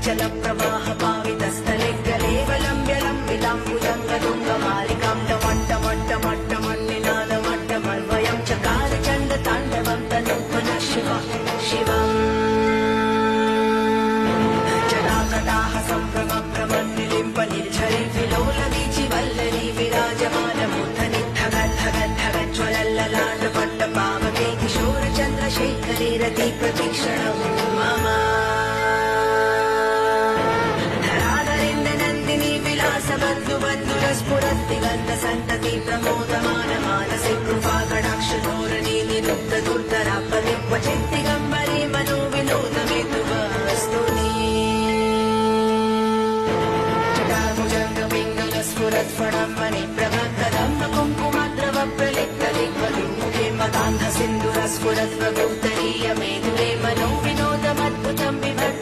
चल प्रवाह पावितस्थले गलेवलम्ब्य लम्बिताम्बुजङ्गतुङ्गमालिकां टमट्टमट्टमट्टमन्निनादमट्टमन्वयं चकार चण्ड ताण्डवं तनोत्पुनः शिवम् जटाकटाः सम्भ्रमभ्रमन्निलिम्प निर्झरि विलोलवीचि वल्लरी विराजमानमूर्धनि धगज्ज्वलल्ललाटपट्टपावके किशोरचन्द्रशेखरे रति प्रतीक्षणम् मम स्फुरद्दिगन्तसन्तति प्रमोदमान मानसे कृपाकटाक्ष धोरणी निरुद्ध दुर्धरापदे क्वचिद्दिगम्बरे मनोविनोदमेतुवस्तुनि जटाभुजङ्गपिङ्गलस्फुरत्फणं मणि प्रभक्तदम्ब कुङ्कुमद्रव प्रलिप्तदिग्वदुर्मुखे मदान्धसिन्धुरस्फुरत् प्रभूतरीयमेतुरे मनोविनोदमद्भुतं बिभर्ति